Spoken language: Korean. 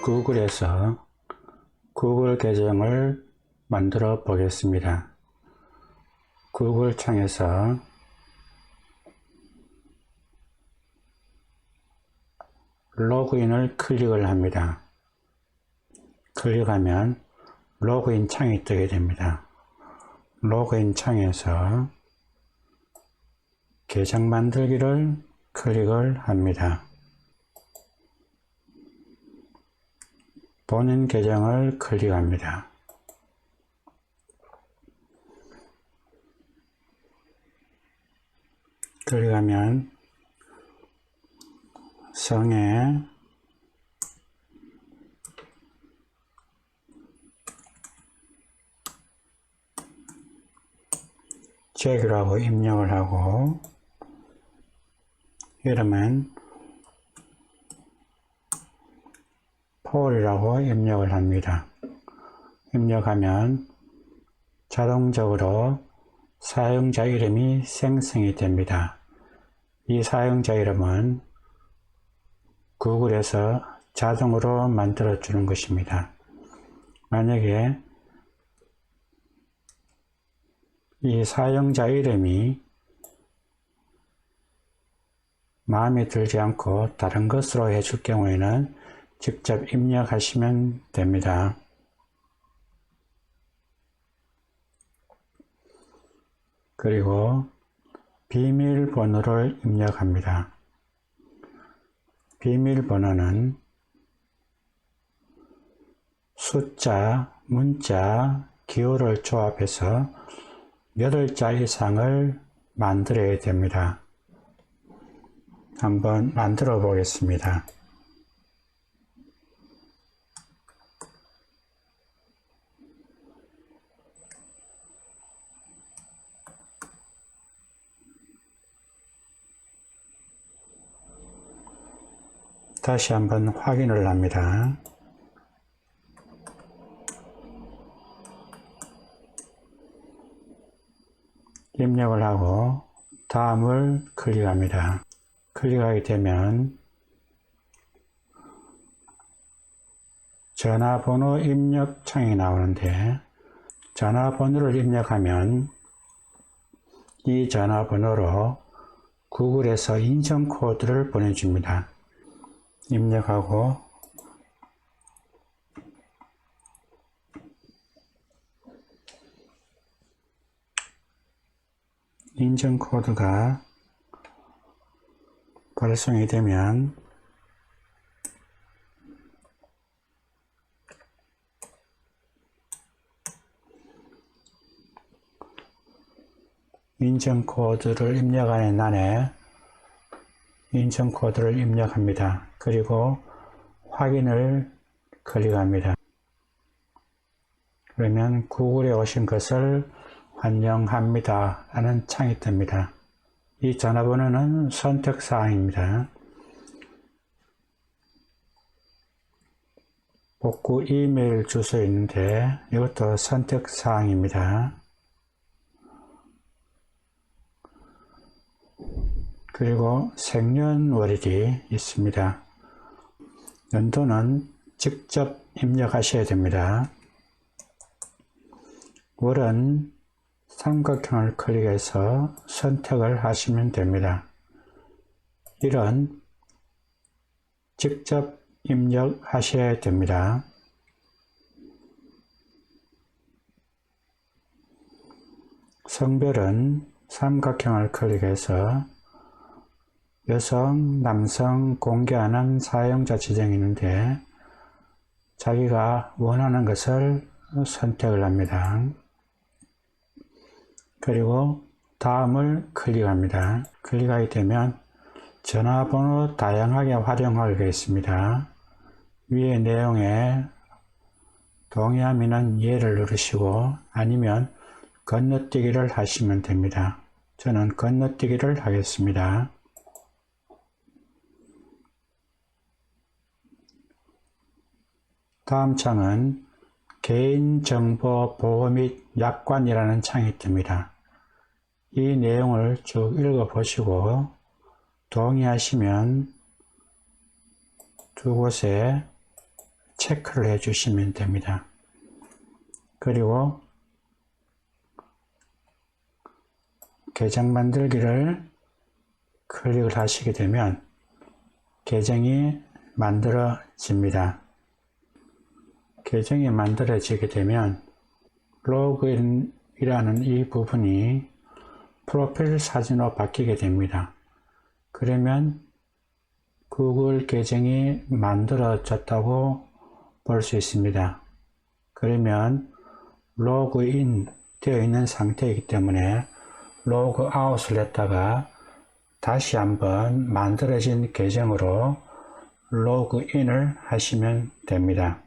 구글에서 구글 계정을 만들어 보겠습니다. 구글 창에서 로그인을 클릭을 합니다. 클릭하면 로그인 창이 뜨게 됩니다. 로그인 창에서 계정 만들기를 클릭을 합니다. 본인 계정을 클릭합니다. 클릭하면 성에 잭이라고 입력을 하고 이름은 폴이라고 입력을 합니다. 입력하면 자동적으로 사용자 이름이 생성이 됩니다. 이 사용자 이름은 구글에서 자동으로 만들어 주는 것입니다. 만약에 이 사용자 이름이 마음에 들지 않고 다른 것으로 해줄 경우에는 직접 입력하시면 됩니다. 그리고 비밀번호를 입력합니다. 비밀번호는 숫자, 문자, 기호를 조합해서 8자 이상을 만들어야 됩니다. 한번 만들어 보겠습니다. 다시 한번 확인을 합니다. 입력을 하고 다음을 클릭합니다. 클릭하게 되면 전화번호 입력 창이 나오는데 전화번호를 입력하면 이 전화번호로 구글에서 인증 코드를 보내줍니다. 입력하고 인증 코드가 발송이 되면 인증 코드를 입력하는 난에 인증 코드를 입력합니다. 그리고 확인을 클릭합니다. 그러면 구글에 오신 것을 환영합니다 라는 창이 뜹니다. 이 전화번호는 선택사항입니다. 복구 이메일 주소 있는데 이것도 선택사항입니다. 그리고 생년월일이 있습니다. 연도는 직접 입력하셔야 됩니다. 월은 삼각형을 클릭해서 선택을 하시면 됩니다. 일은 직접 입력하셔야 됩니다. 성별은 삼각형을 클릭해서 여성, 남성 공개하는 사용자 지정이 있는데 자기가 원하는 것을 선택을 합니다. 그리고 다음을 클릭합니다. 클릭하게 되면 전화번호 다양하게 활용하게 있습니다. 위의 내용에 동의하면 예를 누르시고 아니면 건너뛰기를 하시면 됩니다. 저는 건너뛰기를 하겠습니다. 다음 창은 개인정보 보호 및 약관이라는 창이 뜹니다. 이 내용을 쭉 읽어보시고 동의하시면 두 곳에 체크를 해주시면 됩니다. 그리고 계정 만들기를 클릭을 하시게 되면 계정이 만들어집니다. 계정이 만들어지게 되면 로그인이라는 이 부분이 프로필 사진으로 바뀌게 됩니다. 그러면 구글 계정이 만들어졌다고 볼 수 있습니다. 그러면 로그인 되어 있는 상태이기 때문에 로그아웃을 했다가 다시 한번 만들어진 계정으로 로그인을 하시면 됩니다.